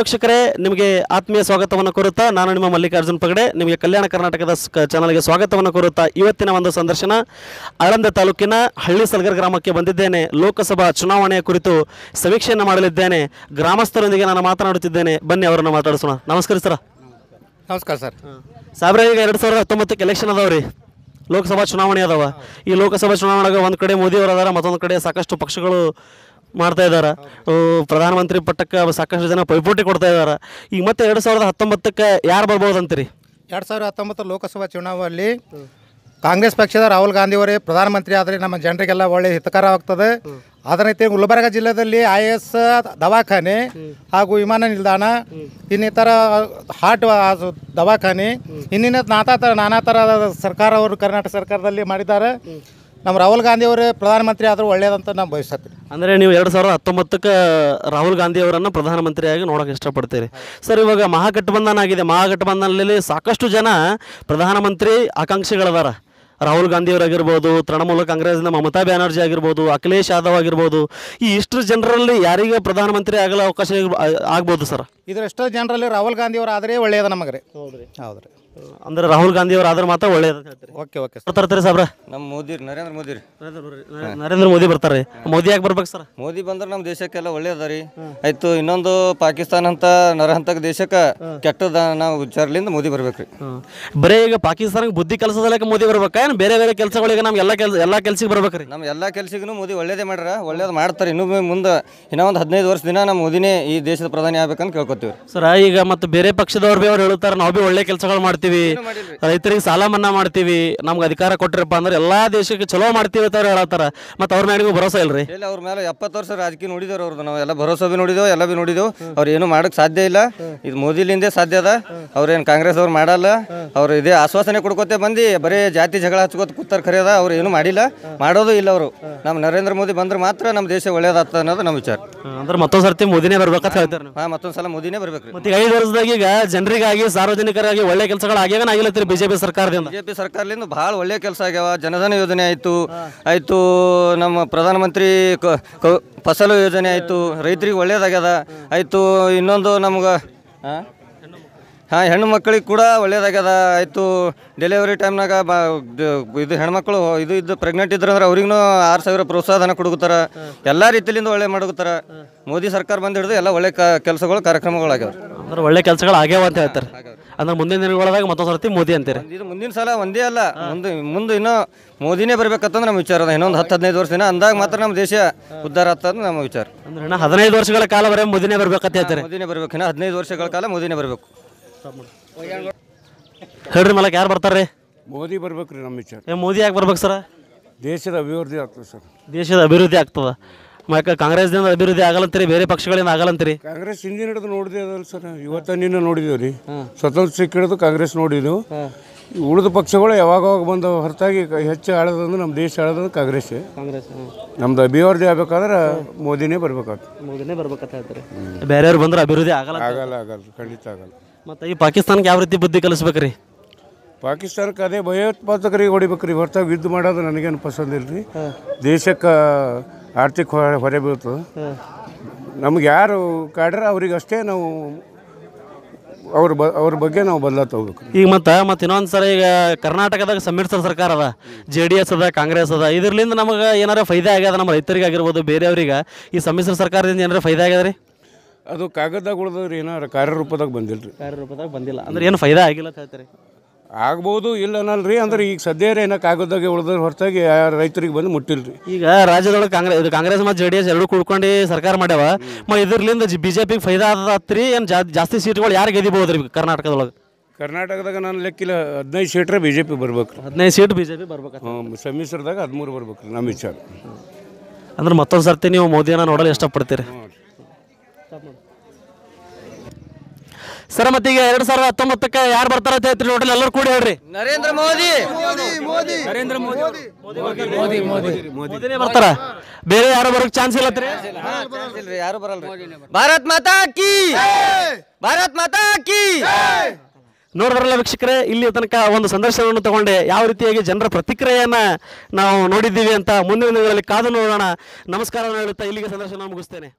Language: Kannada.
ವೀಕ್ಷಕರೇ, ನಿಮಗೆ ಆತ್ಮೀಯ ಸ್ವಾಗತವನ್ನು ಕೋರುತ್ತಾ ನಾನು ನಿಮ್ಮ ಮಲ್ಲಿಕಾರ್ಜುನ್ ಪಗಡೆ ನಿಮಗೆ ಕಲ್ಯಾಣ ಕರ್ನಾಟಕದ ಚಾನಲ್ಗೆ ಸ್ವಾಗತವನ್ನು ಕೋರುತ್ತಾ ಇವತ್ತಿನ ಒಂದು ಸಂದರ್ಶನ ಆಳಂದ ತಾಲೂಕಿನ ಹಳ್ಳಿ ಸಲಗರ್ ಗ್ರಾಮಕ್ಕೆ ಬಂದಿದ್ದೇನೆ. ಲೋಕಸಭಾ ಚುನಾವಣೆಯ ಕುರಿತು ಸಮೀಕ್ಷೆಯನ್ನು ಮಾಡಲಿದ್ದೇನೆ. ಗ್ರಾಮಸ್ಥರೊಂದಿಗೆ ನಾನು ಮಾತನಾಡುತ್ತಿದ್ದೇನೆ. ಬನ್ನಿ ಅವರನ್ನು ಮಾತಾಡಿಸೋಣ. ನಮಸ್ಕಾರ ಸರ್. ನಮಸ್ಕಾರ ಸರ್. ಸಾಬ್ರೆ, ಈಗ 2019 ಎಲೆಕ್ಷನ್ ಅದಾವ್ರಿ, ಲೋಕಸಭಾ ಚುನಾವಣೆ ಅದಾವ. ಈ ಲೋಕಸಭಾ ಚುನಾವಣೆಗೆ ಒಂದು ಕಡೆ ಮೋದಿ ಅವರು ಅದಾರ, ಮತ್ತೊಂದು ಕಡೆ ಸಾಕಷ್ಟು ಪಕ್ಷಗಳು ಮಾಡ್ತಾ ಇದ್ದಾರೆ. ಪ್ರಧಾನಮಂತ್ರಿ ಪಟ್ಟಕ್ಕೆ ಸಾಕಷ್ಟು ಜನ ಪೈಪೋಟಿ ಕೊಡ್ತಾ ಇದ್ದಾರೆ. ಈಗ ಮತ್ತೆ 2019ಕ್ಕೆ ಯಾರು ಬರ್ಬೋದು ಅಂತೀರಿ? 2019 ಲೋಕಸಭಾ ಚುನಾವಣೆಯಲ್ಲಿ ಕಾಂಗ್ರೆಸ್ ಪಕ್ಷದ ರಾಹುಲ್ ಗಾಂಧಿ ಅವರೇ ಪ್ರಧಾನಮಂತ್ರಿ ಆದರೆ ನಮ್ಮ ಜನರಿಗೆಲ್ಲ ಒಳ್ಳೆ ಹಿತಕರವಾಗ್ತದೆ. ಅದೇ ರೀತಿ ಗುಲ್ಬರ್ಗ ಜಿಲ್ಲೆಯಲ್ಲಿ IAS ದವಾಖಾನೆ ಹಾಗೂ ವಿಮಾನ ನಿಲ್ದಾಣ, ಇನ್ನಿತರ ಹಾರ್ಟ್ ದವಾಖಾನೆ, ನಾನಾ ಥರ ಸರ್ಕಾರ ಅವರು ಕರ್ನಾಟಕ ಸರ್ಕಾರದಲ್ಲಿ ಮಾಡಿದ್ದಾರೆ. ನಮ್ಮ ರಾಹುಲ್ ಗಾಂಧಿ ಅವರೇ ಪ್ರಧಾನಮಂತ್ರಿ ಆದರೂ ಒಳ್ಳೆಯದಂತ ನಾವು ಬಯಸ್ತೀವಿ. ಅಂದರೆ ನೀವು 2019ಕ್ಕೆ ರಾಹುಲ್ ಗಾಂಧಿ ಅವರನ್ನು ಪ್ರಧಾನಮಂತ್ರಿಯಾಗಿ ನೋಡೋಕೆ ಇಷ್ಟಪಡ್ತೀರಿ ಸರ್. ಇವಾಗ ಮಹಾಗಠಬಂಧನ ಆಗಿದೆ. ಮಹಾಗಠಬಂಧನಲ್ಲಿ ಸಾಕಷ್ಟು ಜನ ಪ್ರಧಾನಮಂತ್ರಿ ಆಕಾಂಕ್ಷಿಗಳದಾರ. ರಾಹುಲ್ ಗಾಂಧಿ ಅವರಾಗಿರ್ಬೋದು, ತೃಣಮೂಲ ಕಾಂಗ್ರೆಸ್ನ ಮಮತಾ ಬ್ಯಾನರ್ಜಿ ಆಗಿರ್ಬೋದು, ಅಖಿಲೇಶ್ ಯಾದವ್ ಆಗಿರ್ಬೋದು, ಈ ಇಷ್ಟು ಜನರಲ್ಲಿ ಯಾರಿಗೆ ಪ್ರಧಾನಮಂತ್ರಿ ಆಗಲು ಅವಕಾಶ ಆಗ್ಬೋದು ಸರ್? ಇದರಷ್ಟು ಜನರಲ್ಲಿ ರಾಹುಲ್ ಗಾಂಧಿ ಅವರು ಆದರೆ ಒಳ್ಳೆಯದ ನಮಗೆ. ಹೌದ್ರಿ. ಅಂದ್ರೆ ರಾಹುಲ್ ಗಾಂಧಿ ಅವರು ಆದ್ರೆ ಮಾತ್ರ ಒಳ್ಳೇದು. ಓಕೆ ಓಕೆ ಬರ್ತಾರೆ ಸಾಬ್ರ? ನಮ್ಮ ಮೋದಿ ನರೇಂದ್ರ ಮೋದಿ ಬರ್ತಾರೆ. ಮೋದಿ ಯಾಕೆ ಬರ್ಬೇಕು ಸರ್? ಮೋದಿ ಬಂದ್ರೆ ನಮ್ಮ ದೇಶಕ್ಕೆಲ್ಲ ಒಳ್ಳೇದ ರೀ. ಆಯ್ತು, ಇನ್ನೊಂದು ಪಾಕಿಸ್ತಾನ ಅಂತ ನರಹಂತಕ ದೇಶಕ್ಕೆ ಕೆಟ್ಟದ ನಾವು ವಿಚಾರಲಿಂದ ಮೋದಿ ಬರ್ಬೇಕ್ರಿ. ಬರೀ ಈಗ ಪಾಕಿಸ್ತಾನಕ್ಕೆ ಬುದ್ಧಿ ಕೆಲಸದಲ್ಲಕ್ಕೆ ಮೋದಿ ಬರ್ಬೇಕಾ, ಏನು ಬೇರೆ ಬೇರೆ ಕೆಲಸಗಳಿಗೆ ನಮ್ಗೆ ಎಲ್ಲ ಕೆಲ್ಸಕ್ಕೆ ಬರ್ಬೇಕ್ರಿ? ನಮ್ಮ ಎಲ್ಲ ಕೆಲಸಗೂ ಮೋದಿ ಒಳ್ಳೇದೇ ಮಾಡ್ರ, ಒಳ್ಳೇದು ಮಾಡ್ತಾರೆ. ಇನ್ನೂ ಮುಂದೆ ಇನ್ನೂ ಒಂದು 15 ವರ್ಷ ದಿನ ನಮ್ಮ ಮೋದಿನೇ ಈ ದೇಶದ ಪ್ರಧಾನಿ ಆಗ್ಬೇಕಂತ ಕೇಳ್ಕೊತೀವಿ ಸರ್. ಈಗ ಮತ್ತೆ ಬೇರೆ ಪಕ್ಷದವ್ರು ಭೀ ಅವ್ರು ಹೇಳ್ತಾರೆ, ನಾವು ಭೀ ಒಳ್ಳೆ ಕೆಲಸಗಳು ಮಾಡ್ತೀವಿ, ರೈತರಿಗೆ ಸಾಲ ಮನ್ನಾ ಮಾಡ್ತೀವಿ, ನಮ್ಗೆ ಅಧಿಕಾರ ಕೊಟ್ಟಿರಪ್ಪ ಅಂದ್ರೆ ಎಲ್ಲಾ ದೇಶಕ್ಕೆ ಚಲೋ ಮಾಡ್ತೀವಿ ಅಂತ ಹೇಳತ್ತಾರ. ಮತ್ತೆ ಅವ್ರ ಮೇಲಿಗೂ ಭರೋಸಾ ಇಲ್ರಿ? ಇಲ್ಲ, ಅವ್ರ ಮೇಲೆ 70 ವರ್ಷ ರಾಜಕೀಯ ನೋಡಿದವ್ರು. ಅವ್ರದ್ದು ನಾವು ಎಲ್ಲ ಭರೋಸಾ ಭೀ ನೋಡಿದೆವು, ಎಲ್ಲ ಭೀ ನೋಡಿದೆವು. ಅವ್ರು ಏನು ಮಾಡೋಕ್ಕೆ ಸಾಧ್ಯ ಇಲ್ಲ. ಇದು ಮೋದಿಲಿಂದೇ ಸಾಧ್ಯ ಅದ. ಅವ್ರೇನು ಕಾಂಗ್ರೆಸ್ ಅವ್ರು ಮಾಡಲ್ಲ. ಅವ್ರು ಇದೇ ಆಶ್ವಾಸನೆ ಕೊಡ್ಕೋತೆ ಬಂದು ಬರೀ ಜಾತಿ ಜಗಳ ಹಚ್ಕೋತ ಕೂತಾರ ಖರೇದ. ಅವ್ರು ಏನು ಮಾಡಿಲ್ಲ, ಮಾಡೋದು ಇಲ್ಲ. ಅವರು ನಮ್ಮ ನರೇಂದ್ರ ಮೋದಿ ಬಂದ್ರೆ ಮಾತ್ರ ನಮ್ಮ ದೇಶ ಒಳ್ಳೇದಾಗ್ತದೆ ಅನ್ನೋದು ನಮ್ಮ ವಿಚಾರ. ಅಂದ್ರೆ ಮತ್ತೊಂದು ಸರ್ತಿ ಮೋದಿನೇ ಬರ್ಬೇಕಂತ ಹೇಳ್ತಾರೆ. ಮತ್ತೊಂದು ಸಲ ಮೋದಿನೇ ಬರ್ಬೇಕ್ರಿ. ಮತ್ತೆ 5 ವರ್ಷದಾಗ ಈಗ ಜನರಿಗಾಗಿ ಸಾರ್ವಜನಿಕರಾಗಿ ಒಳ್ಳೆ ಕೆಲಸಗಳು ಆಗ್ಯಾವ ಆಗಿಲ್ಲತ್ತೀರಿ ಬಿಜೆಪಿ ಸರ್ಕಾರದಿಂದ? ಬಿಜೆಪಿ ಸರ್ಕಾರದಿಂದ ಭಾಳ ಒಳ್ಳೆ ಕೆಲಸ ಆಗ್ಯಾವ. ಜನಧನ ಯೋಜನೆ ಆಯಿತು, ನಮ್ಮ ಪ್ರಧಾನಮಂತ್ರಿ ಫಸಲು ಯೋಜನೆ ಆಯಿತು, ರೈತರಿಗೆ ಒಳ್ಳೇದಾಗ್ಯದ. ಆಯಿತು, ಇನ್ನೊಂದು ನಮ್ಗೆ ಹೆಣ್ಣು ಮಕ್ಕಳಿಗೆ ಕೂಡ ಒಳ್ಳೇದಾಗ್ಯದ. ಆಯಿತು, ಡೆಲಿವರಿ ಟೈಮ್ನಾಗ ಇದು ಹೆಣ್ಮಕ್ಳು ಇದು ಪ್ರೆಗ್ನೆಂಟ್ ಇದ್ರಂದ್ರೆ ಅವ್ರಿಗೂ 6,000 ಪ್ರೋತ್ಸಾಹನ ಕೊಡುತ್ತಾರೆ. ಎಲ್ಲ ರೀತಿಯಿಂದ ಒಳ್ಳೆ ಮಾಡುತ್ತಾರೆ. ಮೋದಿ ಸರ್ಕಾರ ಬಂದು ಹಿಡಿದು ಎಲ್ಲ ಒಳ್ಳೆ ಕೆಲಸಗಳು ಕಾರ್ಯಕ್ರಮಗಳಾಗ್ಯಾವ. ಅಂದ್ರೆ ಒಳ್ಳೆ ಕೆಲಸಗಳು ಆಗ್ಯಾವ ಅಂತ ಹೇಳ್ತಾರೆ. ಅಂದ್ರೆ ಮುಂದಿನ ದಿನಗಳದಾಗ ಮತ್ತೊಂದು ಸರ್ತಿ ಮೋದಿ ಅಂತೀರಿ? ಇದು ಮುಂದಿನ ಸಲ ಒಂದೇ ಅಲ್ಲ, ಮುಂದೆ ಇನ್ನೂ ಮೋದಿನೇ ಬರ್ಬೇಕಂತಂದ್ರೆ ನಮ್ಮ ವಿಚಾರ ಅದ. ಇನ್ನೊಂದು 10-15 ವರ್ಷ ದಿನ ಅಂದಾಗ ಮಾತ್ರ ನಮ್ಮ ದೇಶ ಉದ್ಧಾರ ಆಗ್ತದೆ ನಮ್ಮ ವಿಚಾರ. ಅಂದ್ರೆ 15 ವರ್ಷಗಳ ಕಾಲ ಬರೀ ಮೋದಿನೇ ಬರ್ಬೇಕಂತ ಹೇಳ್ತಾರೆ? ಮೋದಿನೇ ಬರ್ಬೇಕು. ಇನ್ನು 15 ವರ್ಷಗಳ ಕಾಲ ಮೋದಿನೇ ಬರಬೇಕು. ಹೇಳ್ರಿ ಮಲಕ್, ಯಾರು ಬರ್ತಾರ್ರಿ? ಮೋದಿ ಬರ್ಬೇಕ್ರಿ ನಮ್ಮ ವಿಚಾರ. ಮೋದಿ ಯಾಕೆ ಬರ್ಬೇಕು ಸರ್? ದೇಶದ ಅಭಿವೃದ್ಧಿ ಆಗ್ತದೆ ಸರ್. ದೇಶದ ಅಭಿವೃದ್ಧಿ ಆಗ್ತದ. ಯಾಕೆ ಕಾಂಗ್ರೆಸ್ದಿಂದ ಅಭಿವೃದ್ಧಿ ಆಗಲ್ಲಂತೀರಿ, ಬೇರೆ ಪಕ್ಷಗಳಿಂದ ಆಗಲ್ಲಂತೀರಿ? ಕಾಂಗ್ರೆಸ್ ಹಿಂದಿನ ಹಿಡಿದು ನೋಡಿದೆ ಅದಲ್ಲ ಸರ್. ಇವತ್ತ ನಿನ್ನ ನೋಡಿದೇವೆ ರೀ. ಸ್ವತಂತ್ರ ಸಿಕ್ಕಿಡಿದು ಕಾಂಗ್ರೆಸ್ ನೋಡಿದೆವು. ಉಳಿದ ಪಕ್ಷಗಳು ಯಾವಾಗ ಬಂದ ಹೊರತಾಗಿ ಹೆಚ್ಚು ಆಳೋದಂದ್ರೆ ನಮ್ಮ ದೇಶ ಆಳೋದಂದ್ರೆ ಕಾಂಗ್ರೆಸ್. ನಮ್ದು ಅಭಿವೃದ್ಧಿ ಆಗ್ಬೇಕಾದ್ರೆ ಮೋದಿನೇ ಬರ್ಬೇಕಾಗ್ತದೆ. ಮೋದಿನೇ ಬರ್ಬೇಕಂತ ಹೇಳ್ತಾರೆ. ಬೇರೆಯವ್ರು ಬಂದ್ರೆ ಅಭಿವೃದ್ಧಿ ಆಗಲ್ಲ? ಆಗಲ್ಲ, ಖಂಡಿತ ಆಗಲ್ಲ. ಮತ್ತು ಈ ಪಾಕಿಸ್ತಾನಕ್ಕೆ ಯಾವ ರೀತಿ ಬುದ್ಧಿ ಕಲಿಸ್ಬೇಕ್ರಿ? ಪಾಕಿಸ್ತಾನಕ್ಕೆ ಅದೇ ಭಯೋತ್ಪಾದಕರಿಗೆ ಹೊಡಿಬೇಕ್ರಿ, ಹೊರತಾಗಿ ಯುದ್ಧ ಮಾಡೋದು ನನಗೇನು ಪಸಂದ್ ಇಲ್ಲ ರೀ. ದೇಶಕ್ಕೆ ಆರ್ಥಿಕ ಹೊರೆ ಬೀಳ್ತದೆ. ನಮ್ಗೆ ಯಾರು ಕಾಡ್ರೆ ಅವ್ರಿಗೆ ಅಷ್ಟೇ ನಾವು ಅವ್ರ ಬಗ್ಗೆ ನಾವು ಬದಲಾತ ಹೋಗ್ಬೇಕು. ಈಗ ಮತ್ತೆ ಇನ್ನೊಂದು ಸಲ ಈಗ ಕರ್ನಾಟಕದಾಗ ಸಮ್ಮಿಶ್ರ ಸರ್ಕಾರ ಅದ, JDS ಅದ, ಕಾಂಗ್ರೆಸ್ ಅದ. ಇದರಿಂದ ನಮಗೆ ಏನಾರ ಫೈದೆ ಆಗ್ಯದ? ನಮ್ಮ ರೈತರಿಗೆ ಆಗಿರ್ಬೋದು, ಬೇರೆಯವ್ರಿಗೆ ಈ ಸಮ್ಮಿಶ್ರ ಸರ್ಕಾರದಿಂದ ಏನಾರ ಫೈದೆ ಆಗ್ಯದ ರೀ? ಅದು ಕಾಗದದಾಗ ಉಳಿದ್ರಿ, ಏನಾರ ಕಾರ್ಯರೂಪದಾಗ ಬಂದಿಲ್ಲ ರೀ. ಕಾರ್ಯರೂಪದಾಗ ಬಂದಿಲ್ಲ ಅಂದ್ರೆ ಏನು ಫೈದೆ ಆಗಿಲ್ಲ ಅಂತ ಹೇಳ್ತಾರೆ? ಆಗ್ಬೋದು, ಇಲ್ಲ ಅನ್ನಲ್ರಿ. ಅಂದ್ರೆ ಈಗ ಸದ್ಯ ಏನೋ ಕಾಗದದಾಗ ಉಳಿದ್ರೆ ಹೊರತಾಗಿ ರೈತರಿಗೆ ಬಂದು ಮುಟ್ಟಿಲ್ರಿ. ಈಗ ರಾಜ್ಯದೊಳಗೆ ಕಾಂಗ್ರೆಸ್ ಮತ್ತು JDS ಎರಡು ಕೂಡ್ಕೊಂಡು ಸರ್ಕಾರ ಮಾಡ್ಯಾವ. ಇದರಿಂದ BJP ಫೈದಾ ಆದತ್ರಿ? ಏನು ಜಾಸ್ತಿ ಸೀಟ್ಗಳು ಯಾರು ಗೆದಿಬಹುದು ರೀ ಕರ್ನಾಟಕದೊಳಗೆ? ಕರ್ನಾಟಕದಾಗ ನಾನು ಲೆಕ್ಕಿಲ್ಲ 15 ಸೀಟ್ರೆ BJP ಬರ್ಬೇಕು. 15 ಸೀಟ್ BJP ಬರ್ಬೇಕು. ಸಮ್ಮಿಶ್ರದಾಗ 13 ಬರ್ಬೇಕು ನಮ್ಮ ವಿಚಾರ. ಅಂದ್ರೆ ಮತ್ತೊಂದು ಸರ್ತಿ ನೀವು ಮೋದಿಯನ್ನು ನೋಡಲು ಇಷ್ಟಪಡ್ತೀರಿ ಸರ್? ಮತ್ತೆ ಈಗ 2019ಕ್ಕೆ ಯಾರು ಬರ್ತಾರ ಅಂತ ಹೇಳ್ತೀರಿ? ಟೋಟಲ್ ಎಲ್ಲರೂ ಕೂಡಿ ಹೇಳ್ರಿ. ನರೇಂದ್ರ ಮೋದಿ ಮೋದಿನೇ ಬರ್ತಾರ, ಬೇರೆ ಯಾರು ಬರೋಕ್ ಚಾನ್ಸ್ ಇಲ್ಲ? ಯಾರು ಬರಲ್ಲ. ಭಾರತ್ ಮಾತಾ ಕೀ, ಭಾರತ್ ಮಾತಾ ಕೀ. ನೋಡಿದ್ರಲ್ಲ ವೀಕ್ಷಕರೇ, ಇಲ್ಲಿ ತನಕ ಒಂದು ಸಂದರ್ಶನವನ್ನು ತಗೊಂಡೆ. ಯಾವ ರೀತಿಯಾಗಿ ಜನರ ಪ್ರತಿಕ್ರಿಯೆಯನ್ನ ನಾವು ನೋಡಿದ್ದೀವಿ ಅಂತ ಮುಂದಿನ ದಿನಗಳಲ್ಲಿ ಕಾದು ನೋಡೋಣ. ನಮಸ್ಕಾರವನ್ನು ಹೇಳುತ್ತಾ ಇಲ್ಲಿಗೆ ಸಂದರ್ಶನ ಮುಗಿಸ್ತೇನೆ.